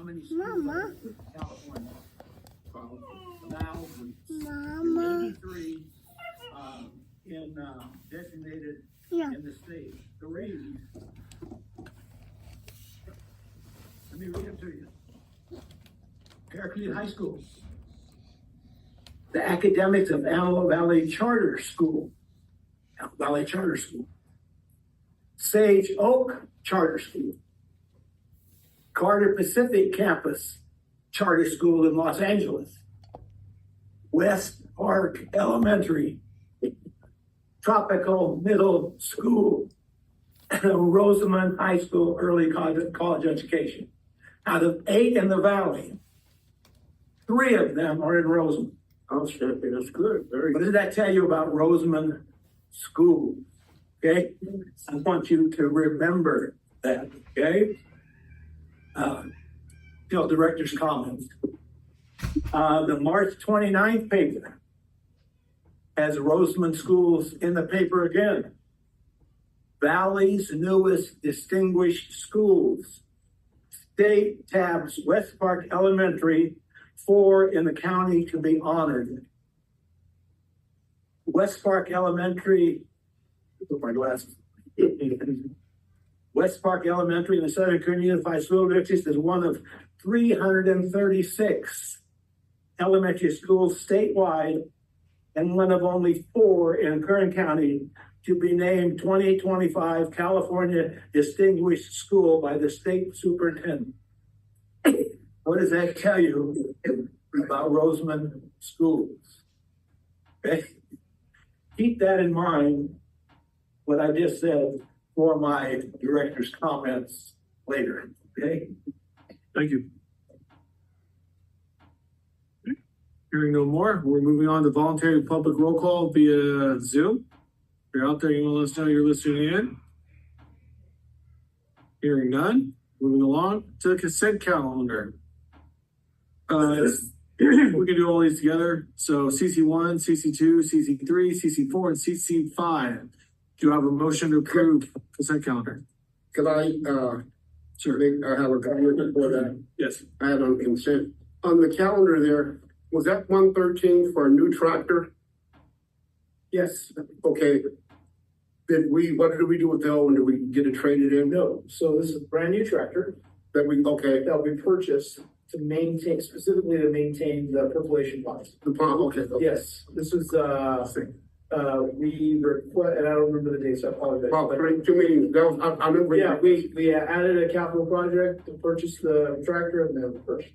how many schools are in California? Now, 83 designated in the state. Three. Let me read them to you. Paraclete High School. The Academics of Antelope Valley Charter School. Antelope Valley Charter School. Sage Oak Charter School. Carter Pacific Campus Charter School in Los Angeles. West Park Elementary. Tropical Middle School. Rosamond High School Early College Education. Out of 8 in the Valley, 3 of them are in Rosamond. Oh, sure. That's good. Very good. What did that tell you about Rosamond School? Okay? I want you to remember that. Okay? Field director's comments. The March 29th paper has Rosamond Schools in the paper again. Valley's newest distinguished schools. State tabs West Park Elementary, 4 in the county to be honored. West Park Elementary, put my glasses. West Park Elementary in the Southern Kern Unified School District is one of 336 elementary schools statewide and one of only 4 in Kern County to be named 2025 California Distinguished School by the state superintendent. What does that tell you about Rosamond Schools? Okay. Keep that in mind, what I just said, for my director's comments later. Okay. Thank you. Hearing no more, we're moving on to voluntary public roll call via Zoom. If you're out there, you want to let us know you're listening in. Hearing none, moving along to the consent calendar. We can do all these together. So CC1, CC2, CC3, CC4, and CC5. Do you have a motion to approve consent calendar? Could I, Sure. I have a comment for that? Yes. I had on consent. On the calendar there, was that 113 for a new tractor? Yes. Okay. What did we do with that one? Did we get it traded in? No. So this is a brand new tractor Okay. that we purchased to maintain, specifically to maintain the percolation ponds. The pump, okay. Yes. This was, we request, and I don't remember the dates, I apologize. Well, but- 2 meetings, that was, I remember. Yeah, we added a capital project to purchase the tractor and then purchase.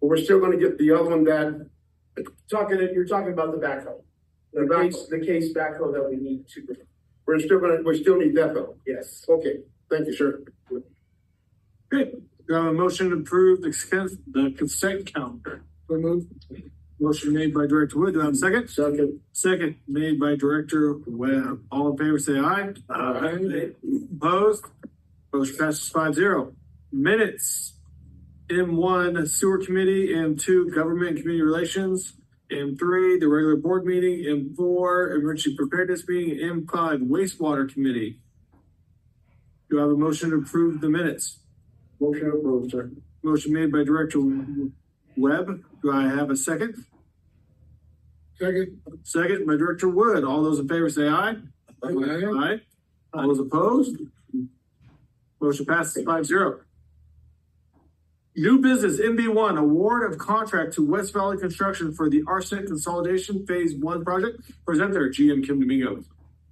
But we're still gonna get the other one that, You're talking about the backhoe. The case backhoe that we need to, we still need that though. yes. Okay, thank you, sir. Great. Do you have a motion to approve the consent calendar? Motion made by Director Wood. Do I have a second? Second. Second made by Director Webb. All in favor, say aye. Aye. Opposed? Motion passes 5-0. Minutes. M1, Sewer Committee. M2, Government and Community Relations. M3, the regular board meeting. M4, Emergency Preparedness Meeting. M5, Wastewater Committee. Do I have a motion to approve the minutes? Motion approved, sir. Motion made by Director Webb. Do I have a second? Second. Second by Director Wood. All those in favor say aye. Aye. All those opposed? Motion passes 5-0. New business, MB1, award of contract to West Valley Construction for the Arsenic Consolidation Phase 1 project. Presenter, GM Kim Domingo.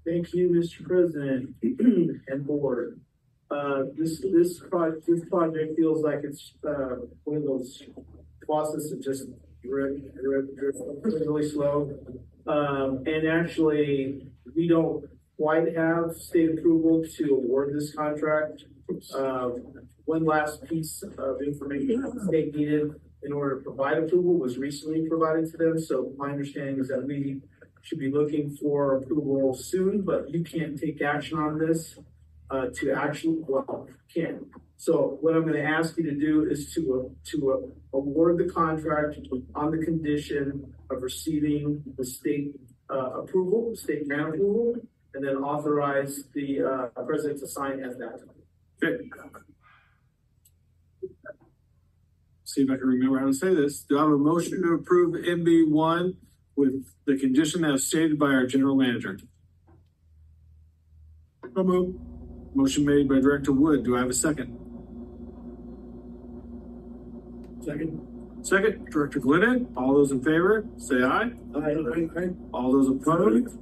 Thank you, Mr. President and board. This project feels like it's one of those faucets that just drip really slow. And actually, we don't quite have state approval to award this contract. One last piece of information the state needed in order to provide approval was recently provided to them. So my understanding is that we should be looking for approval soon, but you can't take action on this to actually, well, can. So what I'm going to ask you to do is to award the contract on the condition of receiving the state approval, state grant approval, and then authorize the president to sign at that time. Okay. see if I can remember how to say this. Do I have a motion to approve MB1 with the condition that is stated by our general manager? So move. Motion made by Director Wood. Do I have a second? Second. Second, Director Glennon. All those in favor, say aye. Aye. All those opposed?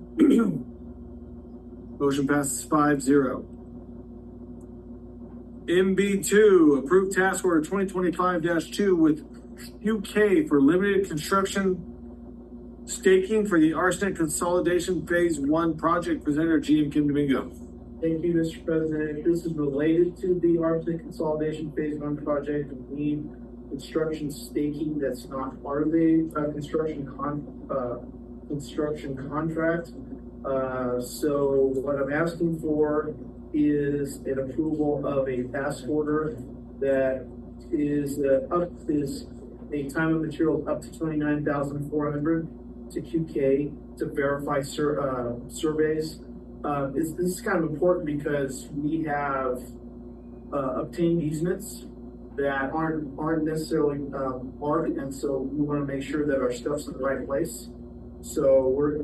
Motion passes 5-0. MB2, approved task order 2025-2 with UK for limited construction staking for the arsenic consolidation phase 1 project. Presenter GM Kim Domingo. Thank you, Mr. President. This is related to the arsenic consolidation phase 1 project. We need construction staking that's not part of the construction contract. So what I'm asking for is an approval of a task order that is a time and material up to $29,400 to QK to verify surveys. This is kind of important because we have obtained easements that aren't necessarily marked, and so we want to make sure that our stuff's in the right place. So we're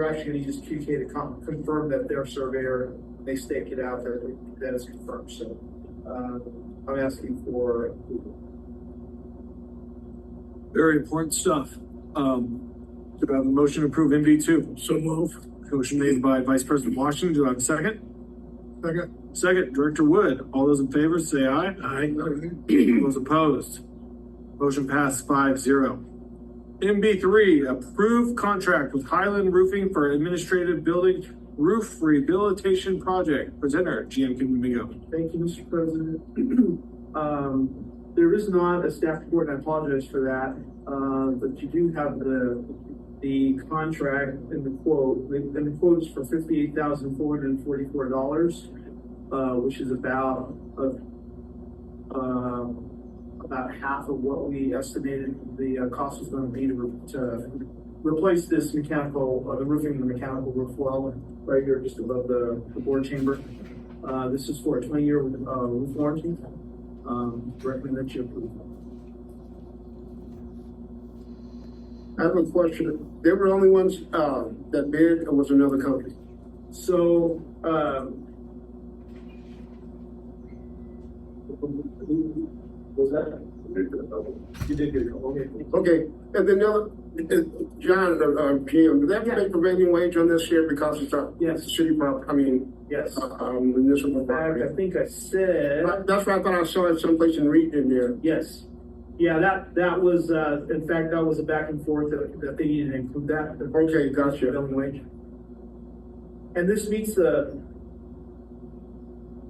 actually going to use QK to confirm that their surveyor, they stake it out, that is confirmed. So I'm asking for Very important stuff. Do I have a motion to approve MB2? So move. Motion made by Vice President Washington. Do I have a second? Second. Second, Director Wood. All those in favor, say aye. Aye. All those opposed? Motion passed 5-0. MB3, approved contract with Highland Roofing for administrative building roof rehabilitation project. Presenter, GM Kim Domingo. Thank you, Mr. President. There is not a staff report, and I apologize for that. But you do have the contract and the quote. And the quote is for $58,444, which is about half of what we estimated the cost was going to be to replace this mechanical, the roofing and the mechanical roof well right here just above the board chamber. This is for a 20-year roof warranty. Recommend that you approve. I have a question. They were the only ones that bid, or was another company? So, was that? You did good. Okay. Okay, and then the other, John, Jim, do they have to pay prevailing wage on this here because it's a Yes. city property, I mean, Yes. municipal In fact, I property? think I said, That's what I thought I saw it someplace in Reed in there. yes. Yeah, that was, in fact, that was a back and forth that they needed to include that. Okay, gotcha. Prevailing wage. And this meets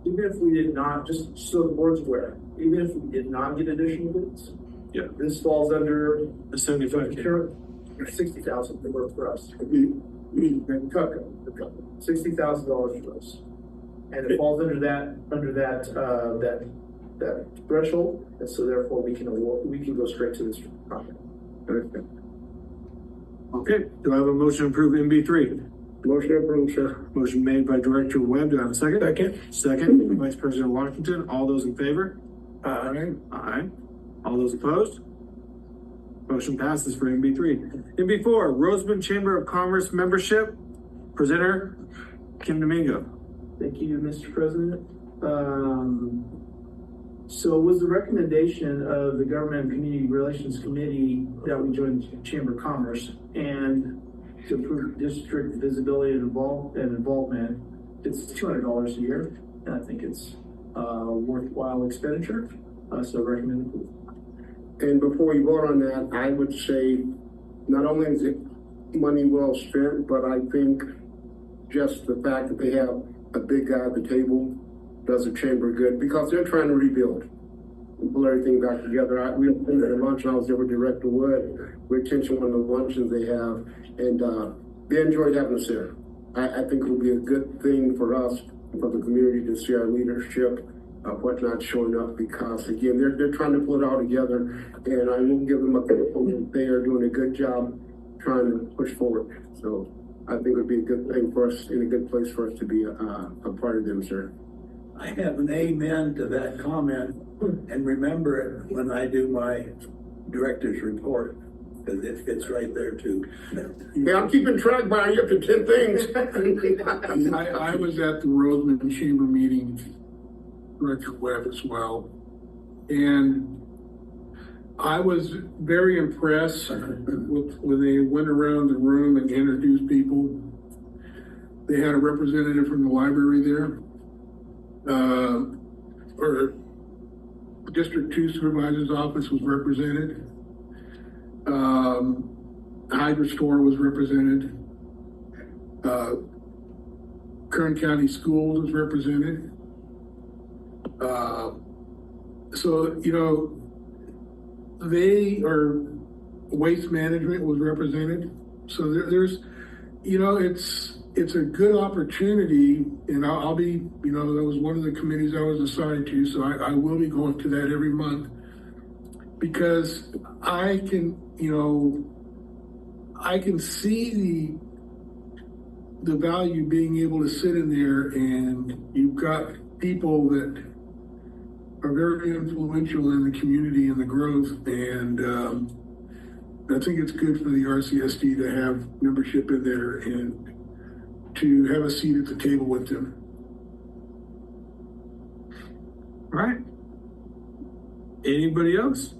even if we did not, just so the board's aware, even if we did not get additional bids. Yeah. This falls under The 75K. current, 60,000 to work for us. Cut $60,000 for us. And it falls under that threshold, and so therefore we can go straight to this project. Okay, do I have a motion to approve MB3? Motion approved, sir. Motion made by Director Webb. Do I have a second? Second. Second, Vice President Washington. All those in favor? Aye. Aye. All those opposed? Motion passes for MB3. MB4, Roseman Chamber of Commerce membership. Presenter, Kim Domingo. Thank you, Mr. President. So it was the recommendation of the Government and Community Relations Committee that we joined the Chamber of Commerce and to improve district visibility and involvement. It's $200 a year, and I think it's a worthwhile expenditure. So recommend approval. And before we vote on that, I would say not only is it money well spent, but I think just the fact that they have a big guy at the table does the chamber good because they're trying to rebuild and pull everything back together. We were at a luncheon, I was there with Director Wood. We attended one of the luncheons they have, and they enjoyed having us there. I think it'll be a good thing for us, for the community to see our leadership, whatnot showing up because again, they're trying to pull it all together, and I will give them a compliment. They are doing a good job trying to push forward. So I think it would be a good thing for us and a good place for us to be a part of them, sir. I have an amen to that comment and remember it when I do my director's report, because it fits right there too. Yeah, I'm keeping track, but I get to 10 things. I was at the Roseman Chamber meeting, Director Webb as well, and I was very impressed with when they went around the room and introduced people. They had a representative from the library there, or District 2 Supervisor's Office was represented. Hydro Store was represented. Kern County Schools was represented. So, you know, they are, Waste Management was represented. So there's, you know, it's a good opportunity, and I'll be, you know, that was one of the committees I was assigned to, so I will be going to that every month, because I can, you know, I can see the value being able to sit in there, and you've got people that are very influential in the community and the growth, and I think it's good for the RCSD to have membership in there and to have a seat at the table with them. All right. Anybody else?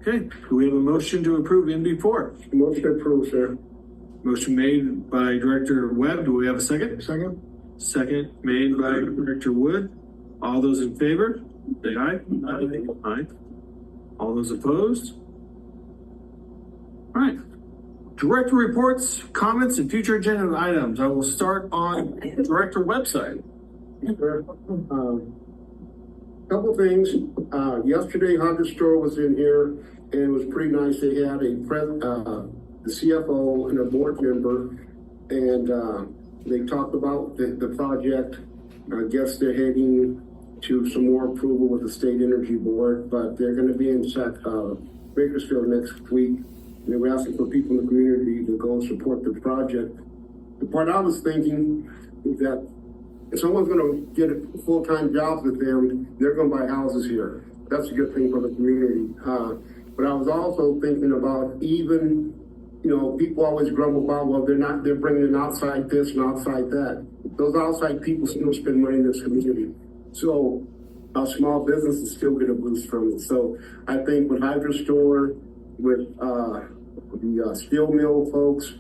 Okay, do we have a motion to approve NB4? Motion approved, sir. Motion made by Director Webb. Do we have a second? Second? Second made by Director Wood. All those in favor, say aye. Aye. Aye. All those opposed? All right. Director reports, comments, and future agenda items. I will start on Director website. Couple things. Yesterday, Hydro Store was in here, and it was pretty nice. They had the CFO and a board member, and they talked about the project. I guess they're heading to some more approval with the State Energy Board, but they're going to be in Bakersfield next week. They were asking for people in the community to go and support the project. The part I was thinking is that if someone's going to get full-time jobs with them, they're going to buy houses here. That's a good thing for the community. But I was also thinking about even, you know, people always grumble about, well, they're bringing in outside this and outside that. Those outside people still spend money in this community. So our small businesses still get a boost from it. So I think with Hydro Store, with the steel mill folks,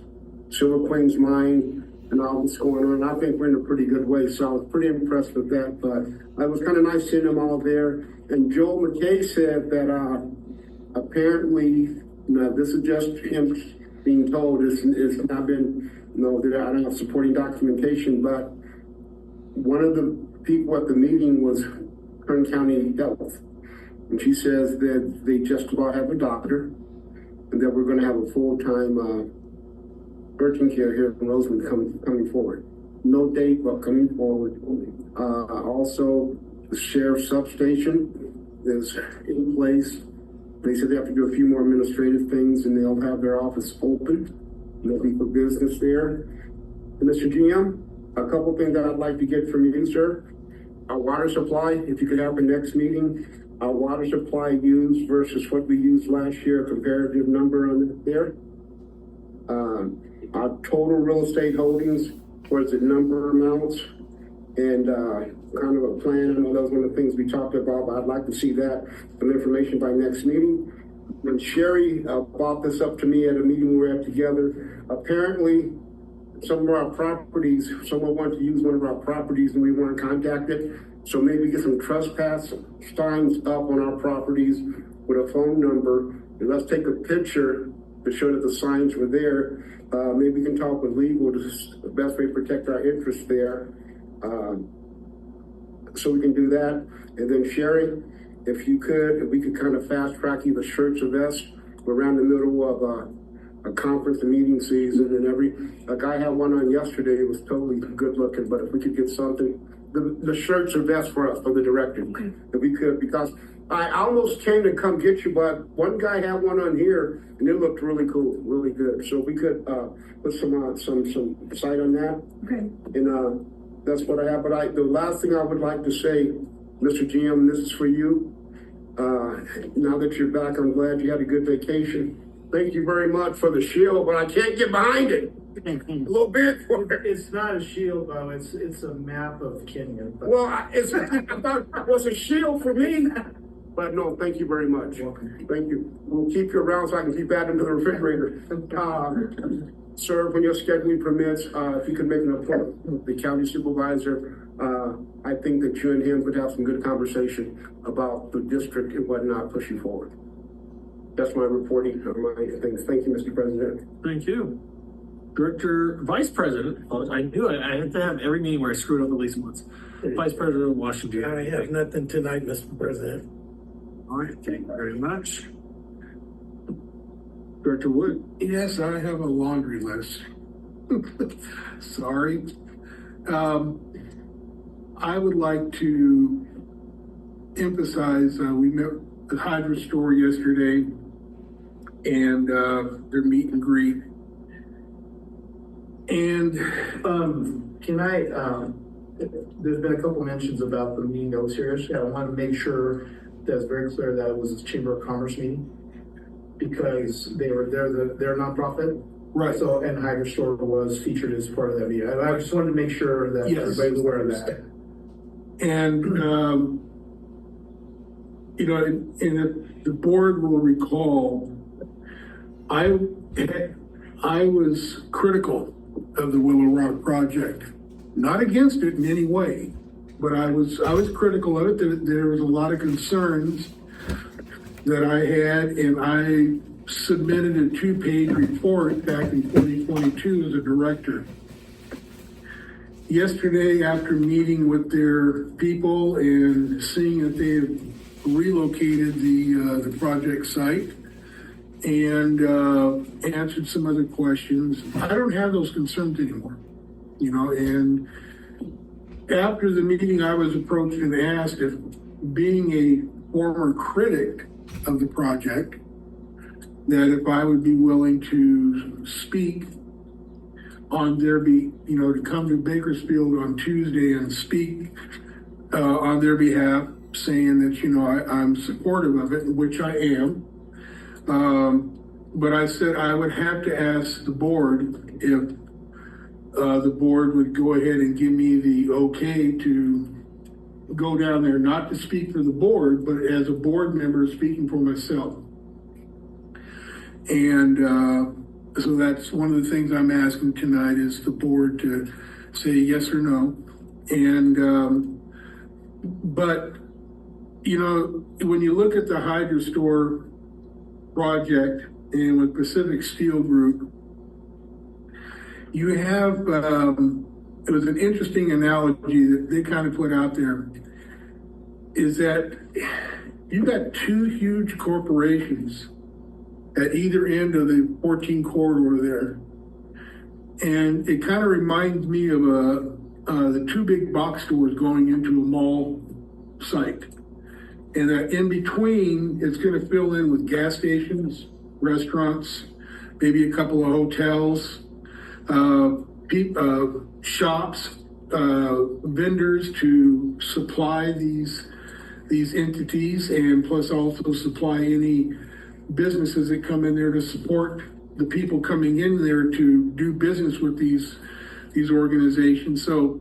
Silver Queen's Mine, and all that's going on, I think we're in a pretty good way. So I was pretty impressed with that. But it was kind of nice seeing them all there. And Joel McKay said that apparently, this is just him being told. It's not been, I don't have supporting documentation, but one of the people at the meeting was Kern County Health. And she says that they just about have a doctor, and that we're going to have a full-time urgent care here in Roseman coming forward. No date, but coming forward. Also, the sheriff's substation is in place. They said they have to do a few more administrative things, and they'll have their office open. They'll be for business there. And Mr. GM, a couple things that I'd like to get from you, sir. Our water supply, if you could have the next meeting, our water supply used versus what we used last year, a comparative number on it there. Our total real estate holdings, where's the number amounts, and kind of a plan. I know that was one of the things we talked about, but I'd like to see that, some information by next meeting. When Sherry brought this up to me at a meeting we were at together, apparently some of our properties, someone wanted to use one of our properties and we weren't contacted. So maybe get some trespass signs up on our properties with a phone number, and let's take a picture to show that the signs were there. Maybe we can talk with legal to the best way to protect our interests there. So we can do that. And then Sherry, if we could kind of fast track either shirts or vests. We're around the middle of a conference and meeting season, and a guy had one on yesterday. It was totally good looking, but if we could get something, the shirts are best for us, for the director. Okay. If we could, because I almost came to come get you, but one guy had one on here and it looked really cool, really good. So if we could put some sight on that. Okay. And That's what I have, but the last thing I would like to say, Mr. GM, this is for you. Now that you're back, I'm glad you had a good vacation. Thank you very much for the shield, but I can't get behind it. A little bit for it. It's not a shield though, it's a map of Kenya. But Well, I thought it was a shield for me. But no, thank you very much. Thank you. We'll keep you around so I can keep adding to the refrigerator. Sir, when your scheduling permits, if you could make an appointment with the county supervisor, I think that you and him could have some good conversation about the district and whatnot pushing forward. That's my reporting, my things. Thank you, Mr. President. Thank you. Vice President, I knew I had to have every meeting where I screwed up at least once. Vice President of Washington. I have nothing tonight, Mr. President. All right, thank you very much. Director Wood. Yes, I have a laundry list. Sorry. I would like to emphasize, we met at the Hydro Store yesterday and their meet and greet. And can I, there's been a couple mentions about the meeting that was here yesterday. I want to make sure that's very clear that it was a Chamber of Commerce meeting because they're a nonprofit. right, So, and Hydro Store was featured as part of that meeting. I just wanted to make sure that Yes. everybody's aware of that. and you know, and if the board will recall, I was critical of the Willow Rock project, not against it in any way, but I was critical of it. There was a lot of concerns that I had, and I submitted a 2-page report back in 2022 as a director. Yesterday, after meeting with their people and seeing that they've relocated the project site and answered some other questions, I don't have those concerns anymore, you know. And after the meeting, I was approached and asked if, being a former critic of the project, that if I would be willing to speak on their to come to Bakersfield on Tuesday and speak on their behalf, saying that, I'm supportive of it, which I am. But I said I would have to ask the board if the board would go ahead and give me the okay to go down there, not to speak for the board, but as a board member speaking for myself. And so that's one of the things I'm asking tonight, is the board to say yes or no. And but when you look at the Hydro Store project and with Pacific Steel Group, you have it was an interesting analogy that they kind of put out there, is that you've got two huge corporations at either end of the 14 corridor there. And it kind of reminds me of the two big box stores going into a mall site. And that in between, it's going to fill in with gas stations, restaurants, maybe a couple of hotels, shops, vendors to supply these entities, and plus also supply any businesses that come in there to support the people coming in there to do business with these organizations. So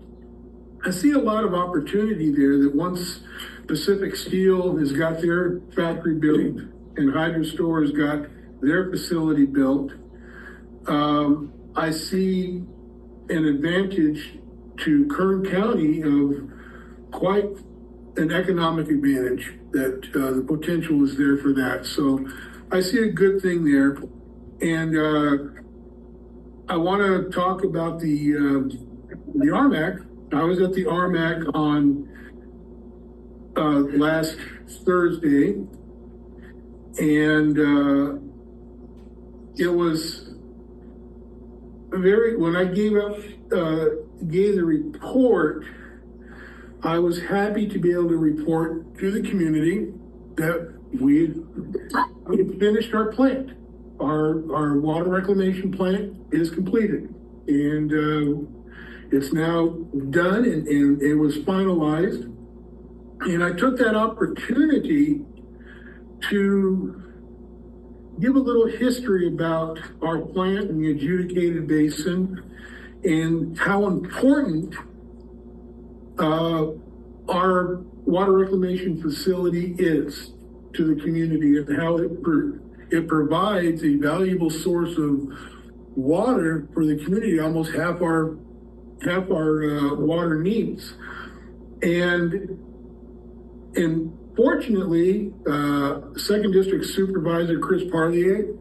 I see a lot of opportunity there, that once Pacific Steel has got their factory built and Hydro Store has got their facility built, I see an advantage to Kern County of quite an economic advantage, that the potential is there for that. So I see a good thing there. And I want to talk about the RMAC. I was at the RMAC on last Thursday, and it was when I gave the report, I was happy to be able to report to the community that we had finished our plant. Our water reclamation plant is completed. And, It's now done and it was finalized. And I took that opportunity to give a little history about our plant and the adjudicated basin and how important our water reclamation facility is to the community and how it provides a valuable source of water for the community, almost half our water needs. And fortunately, Second District Supervisor Chris Parlier,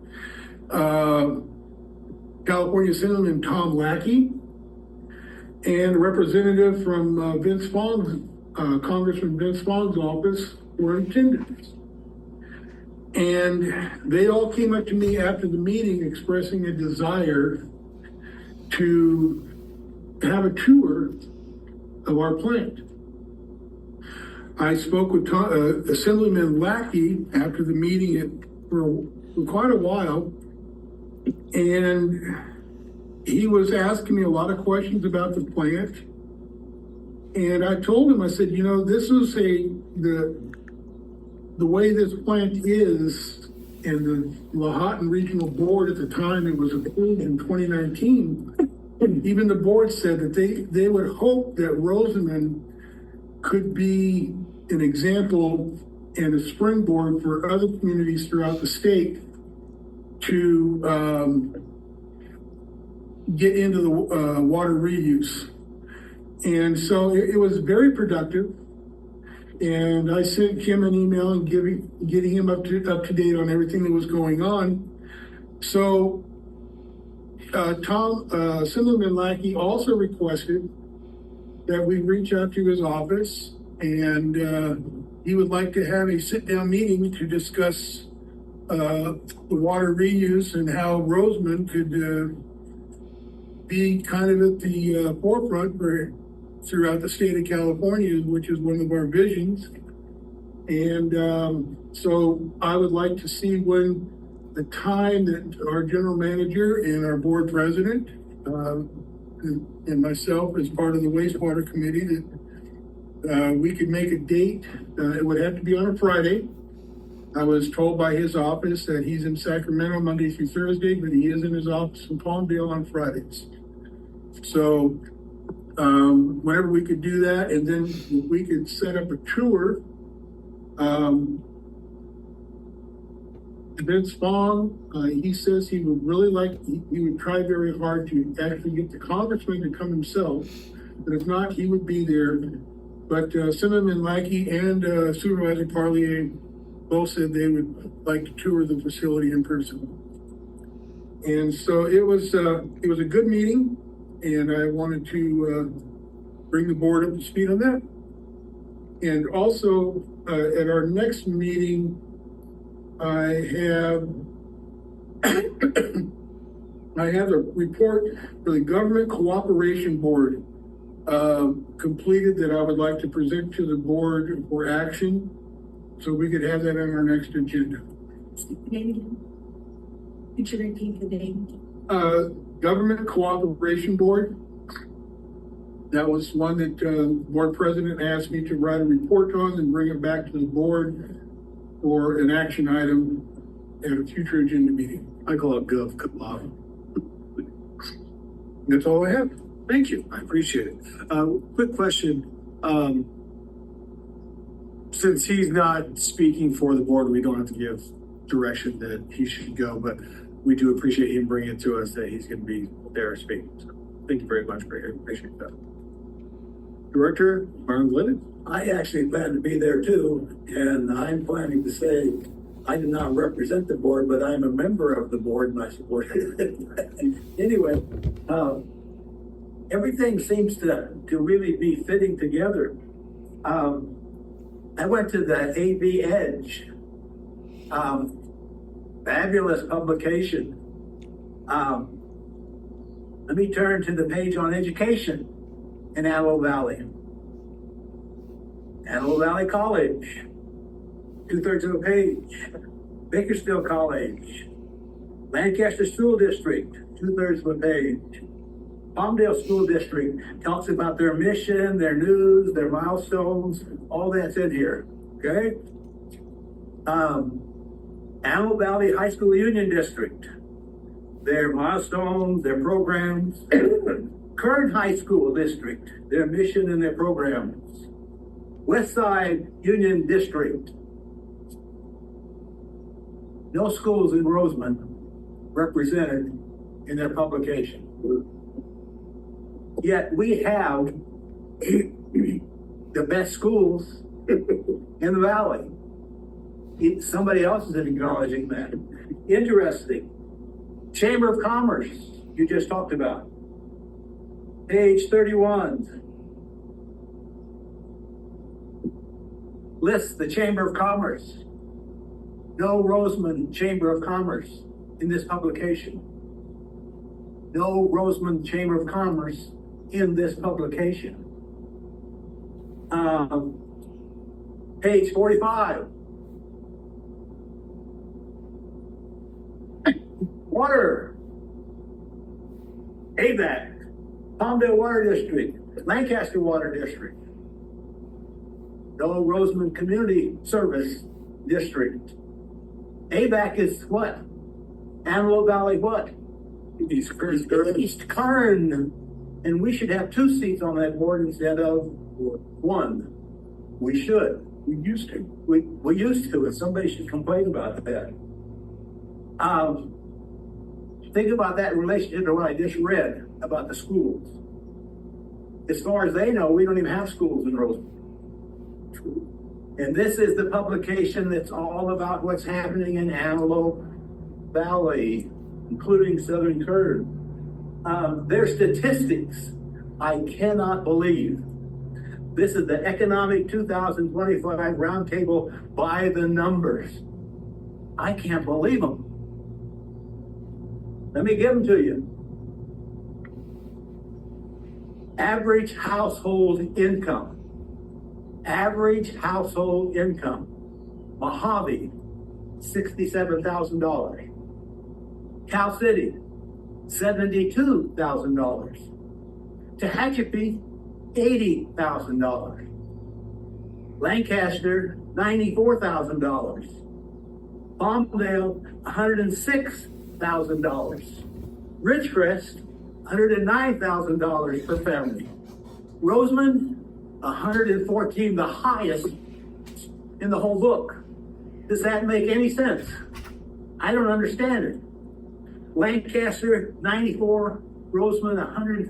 California Assemblyman Tom Lackey, and a representative from Vince Fong's, Congressman Vince Fong's office were in attendance. And they all came up to me after the meeting expressing a desire to have a tour of our plant. I spoke with Assemblyman Lackey after the meeting for quite a while, and he was asking me a lot of questions about the plant. And I told him, I said, you know, this is the way this plant is, and the Lahontan Regional Board at the time it was approved in 2019, even the board said that they would hope that Rosamond could be an example and a springboard for other communities throughout the state to get into the water reuse. And so it was very productive. And I sent Kim an email and getting him up to date on everything that was going on. So Assemblyman Lackey also requested that we reach out to his office, and he would like to have a sit-down meeting to discuss the water reuse and how Rosamond could be kind of at the forefront throughout the state of California, which is one of our visions. And so I would like to see when the time that our general manager and our board president and myself as part of the wastewater committee that we could make a date. It would have to be on a Friday. I was told by his office that he's in Sacramento Monday through Thursday, but he is in his office in Palmdale on Fridays. So whenever we could do that, and then we could set up a tour. Vince Fong, he says he would really like, he would try very hard to actually get the congressman to come himself, but if not, he would be there. But Assemblyman Lackey and Supervisor Parlier both said they would like to tour the facility in person. And so it was a good meeting, and I wanted to bring the board up to speed on that. And also at our next meeting, I have a report for the Government Cooperation Board completed that I would like to present to the board for action, so we could have that on our next agenda. Could you repeat the name? Government Cooperation Board. That was one that board president asked me to write a report on and bring it back to the board for an action item at a future agenda meeting. I call it GovCoop. That's all I have. Thank you. I appreciate it. Quick question. Since he's not speaking for the board, we don't have to give direction that he should go, but we do appreciate him bringing it to us that he's going to be there speaking. So thank you very much, Brady. I appreciate that. Director Byron Glidden. I actually plan to be there too, and I'm planning to say, I do not represent the board, but I'm a member of the board and I support it. Anyway, everything seems to really be fitting together. I went to the AV Edge, fabulous publication. Let me turn to the page on education in Antelope Valley. Antelope Valley College, 2/3 of the page. Bakersfield College. Lancaster School District, 2/3 of the page. Palmdale School District talks about their mission, their news, their milestones, all that's in here, okay? Antelope Valley High School Union District, their milestones, their programs. Kern High School District, their mission and their programs. West Side Union District. No schools in Roseman represented in their publication. Yet we have the best schools in the valley. Somebody else is acknowledging that. Interesting. Chamber of Commerce, you just talked about. Page 31. Lists the Chamber of Commerce. No Roseman Chamber of Commerce in this publication. No Roseman Chamber of Commerce in this publication. Page 45. Water. AVAC. Palmdale Water District. Lancaster Water District. No Roseman Community Service District. AVAC is what? Antelope Valley what? East Kern. And we should have 2 seats on that board instead of 1. We should. We used to. We used to, and somebody should complain about that. Think about that in relation to what I just read about the schools. As far as they know, we don't even have schools in Roseman. And this is the publication that's all about what's happening in Antelope Valley, including Southern Kern. Their statistics, I cannot believe. This is the Economic 2025 Roundtable by the numbers. I can't believe them. Let me give them to you. Average household income. Average household income. Mojave, $67,000. Cal City, $72,000. Tehachapi, $80,000. Lancaster, $94,000. Palmdale, $106,000. Ridgecrest, $109,000 per family. Roseman, $114,000, the highest in the whole book. Does that make any sense? I don't understand it. Lancaster, $94,000, Roseman,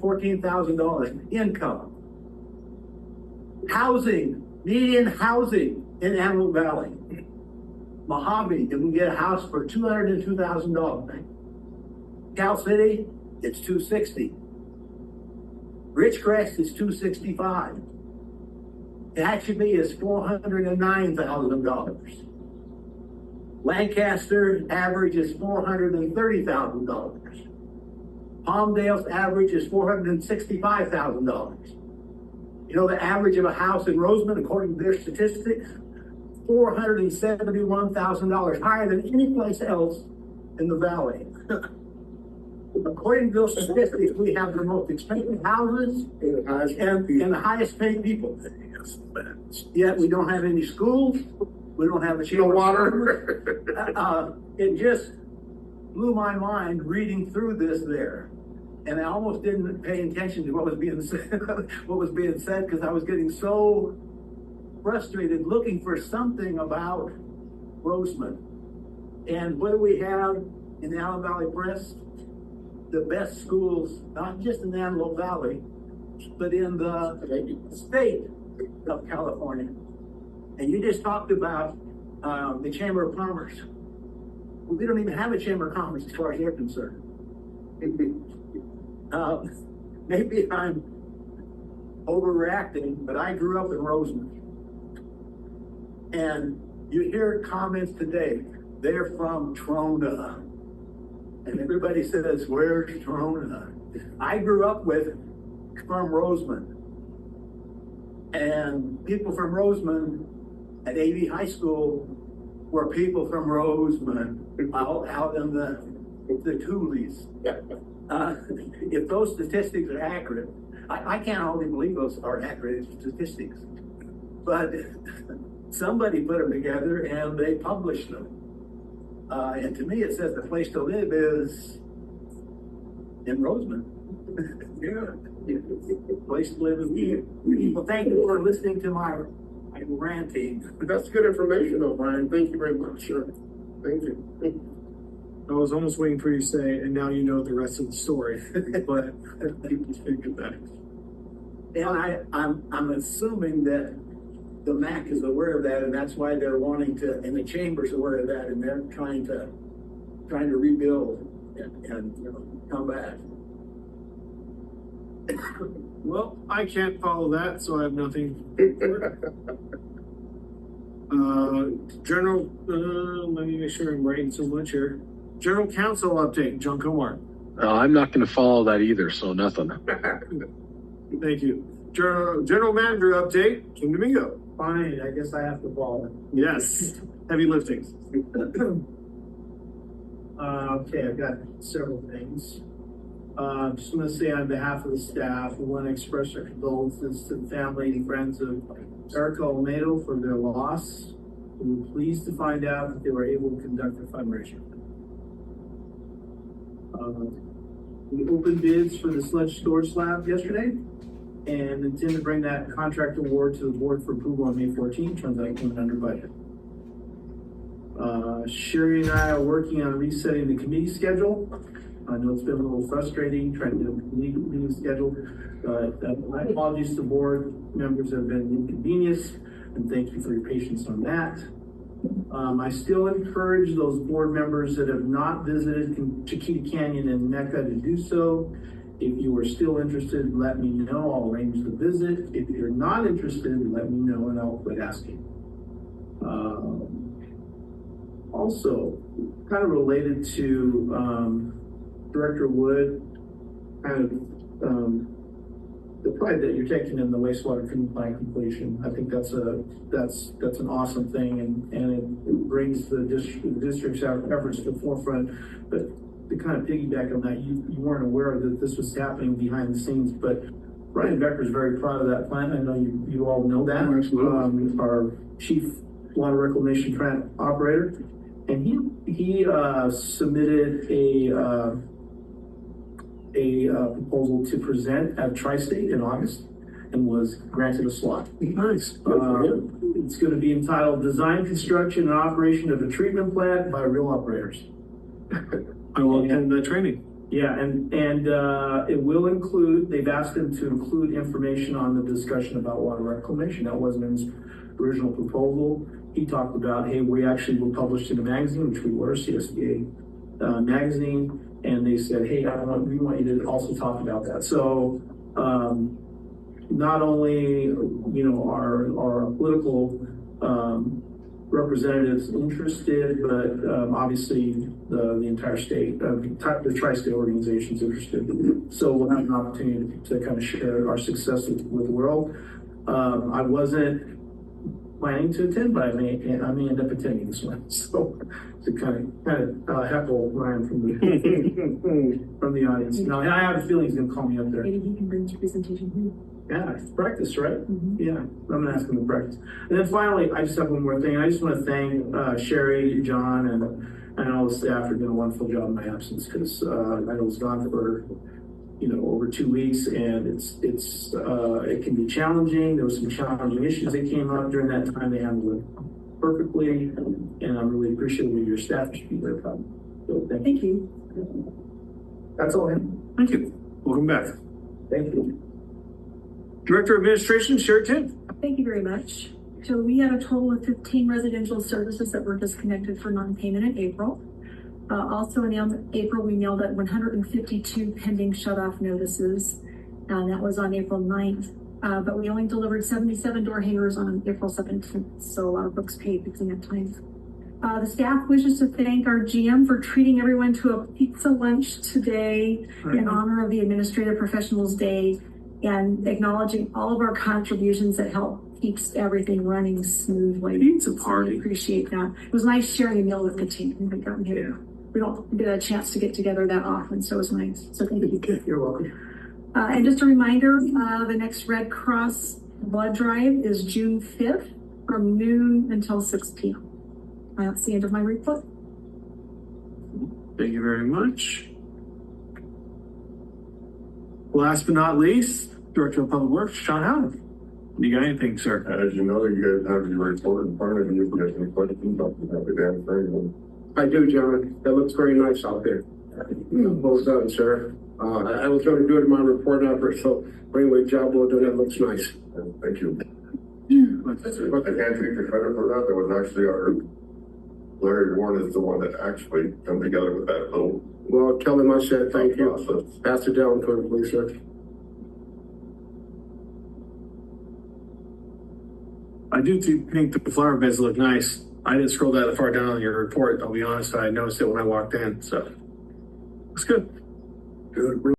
$114,000 income. Housing, median housing in Antelope Valley. Mojave, you can get a house for $202,000. Cal City, it's $260,000. Ridgecrest is $265,000. Tehachapi is $409,000. Lancaster average is $430,000. Palmdale's average is $465,000. You know the average of a house in Roseman, according to their statistics, $471,000, higher than any place else in the valley. According to those statistics, we have the most expensive houses and the highest paid people. Yet we don't have any schools. We don't have a chamber. No water. It just blew my mind reading through this there. And I almost didn't pay attention to what was being said, because I was getting so frustrated looking for something about Roseman. And what do we have in the Antelope Valley Press? The best schools, not just in the Antelope Valley, but in the state of California. And you just talked about the Chamber of Commerce. We don't even have a Chamber of Commerce as far as they're concerned. Maybe I'm overreacting, but I grew up in Roseman. And you hear comments today, they're from Trona. And everybody says, where's Trona? I grew up from Roseman. And people from Roseman at AV High School were people from Roseman out in the coulees. if those statistics are accurate, I can't hardly believe those are accurate statistics. But somebody put them together and they published them. And to me, it says the place to live is in Roseman. Yeah. Place to live is here. Well, thank you for listening to my ranting. That's good information though, Brian. Thank you very much, sir. Thank you. I was almost waiting for you to say, and now you know the rest of the story, but people figured that. And I'm assuming that the MAC is aware of that, and that's why they're wanting to, and the chamber's aware of that, and they're trying to rebuild and you know, come back. Well, I can't follow that, so I have nothing. General, let me make sure I'm writing so much here. General Counsel update, John Comar. I'm not going to follow that either, so nothing. Thank you. General Manager update, King Domingo. Fine, I guess I have to follow. Yes, heavy lifting. Okay, I've got several things. Just want to say on behalf of the staff, we want to express our condolences to the family and friends of Erica Olmedo for their loss. We were pleased to find out that they were able to conduct a fundraiser. We opened bids for the sludge storage slab yesterday and intend to bring that contract award to the board for approval on May 14th. Turns out it came in under budget. Sherry and I are working on resetting the committee schedule. I know it's been a little frustrating trying to do a meeting schedule, but my apologies to board members that have been inconvenienced, and thank you for your patience on that. I still encourage those board members that have not visited Chiquita Canyon and Mecca to do so. If you are still interested, let me know. I'll arrange the visit. If you're not interested, let me know and I'll quit asking. Also, kind of related to Director Wood, kind of the pride that you're taking in the wastewater treatment plant completion. I think that's an awesome thing, and it brings the district's efforts to the forefront. But to kind of piggyback on that, you weren't aware that this was happening behind the scenes, but Brian Becker is very proud of that plant. I know you all know that. Oh, absolutely. Our chief water reclamation plant operator, and he submitted a proposal to present at Tri-State in August and was granted a slot. Nice. It's going to be entitled Design, Construction, and Operation of a Treatment Plant by Real Operators. I will attend the training. Yeah, and it will include, they've asked him to include information on the discussion about water reclamation. That wasn't in his original proposal. He talked about, hey, we actually were published in a magazine, which we were, CSBA magazine, and they said, hey, we want you to also talk about that. So not only, you know, our political representatives interested, but obviously the entire state, the Tri-State organization's interested. So we'll have an opportunity to kind of share our success with the world. I wasn't planning to attend, but I may end up attending this one. So to kind of heckle Ryan from the audience. Now I have a feeling he's gonna call me up there. Maybe he can bring his presentation here. Yeah, practice, right? Mhm. Yeah, I'm gonna ask him to practice. And then finally, I just have one more thing. I just want to thank Sherry, John, and all the staff for doing a wonderful job in my absence, because I was gone for over 2 weeks, and it can be challenging. There were some challenging issues that came up during that time. They handled it perfectly, and I'm really appreciative of your staff. You should be very proud. So thank you. Thank you. That's all I have. Thank you. Welcome back. Thank you. Director of Administration, Sherry Tim. Thank you very much. So we had a total of 15 residential services that were disconnected for non-payment in April. Also in April, we mailed out 152 pending shut-off notices, and that was on April 9th. But we only delivered 77 door hangers on April 17th, so a lot of folks paid between that time. The staff wishes to thank our GM for treating everyone to a pizza lunch today in honor of the Administrative Professionals Day, and acknowledging all of our contributions that help keeps everything running smoothly. Pizza party. I appreciate that. It was nice sharing a meal with the team. We we don't get a chance to get together that often, so it's nice. So thank you. Okay, you're welcome. And just a reminder, the next Red Cross blood drive is June 5th from noon until 6 p.m. That's the end of my report. Thank you very much. Last but not least, Director of Public Works, Sean Howard. You got anything, sir? As you know, you guys have your report in front of you. If you have any questions, I'll be happy to answer them. I do, John. That looks very nice out there. Well done, sir. I was gonna do it in my report effort, so anyway, job well done. That looks nice. Thank you. I can't take the credit for that. That was actually our, Larry Warren is the one that actually come together with that little. Well, tell him I said thank you. process. Pass it down to him, please, sir. I do think the flower beds look nice. I didn't scroll that far down on your report, I'll be honest. I noticed it when I walked in, so. It's good. Good.